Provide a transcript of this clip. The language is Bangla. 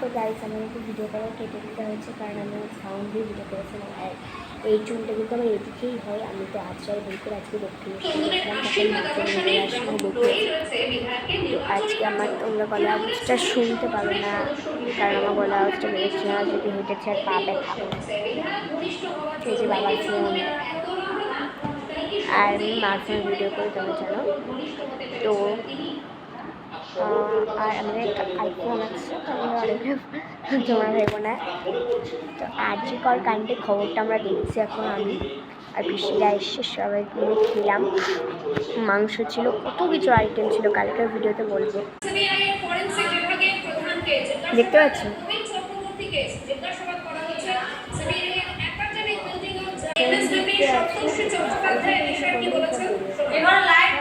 তো গাইস আমার একটু ভিডিও করা কেটে দিতে হয়েছে, কারণ আমি সাউন্ড দিয়ে ভিডিও করেছিলাম। আর এই চুলটা কিন্তু আমার এদিকেই হয়। আমি তো আজকাল বই করে আজকে দক্ষিণেশ্বর গেছিলাম, তখন মাকে নিয়ে আসলে দেখিয়েছি। তো আজকে আমার তোমরা গলা আওয়াজটা শুনতে পাবে না, কারণ আমার গলা আওয়াজটা বেরোচ্ছে না, যদি হেঁটেছে আর পা ব্যথা। এই যে বাবার ফোন, আর আমি মার ফোনে ভিডিও করে তোমরা জানো। তো আর আমাদের একটা আইফোন আছে, তোমরা ভেবো না। তো আরজিকর কাণ্ডের খবরটা আমরা দেখছি এখন আমি আর পিসিরা এসে সবাই মিলে খেলাম। মাংস ছিল, কত কিছু আইটেম ছিল, কালকের ভিডিওতে বলবো। দেখতে পাচ্ছ এবার লাইভ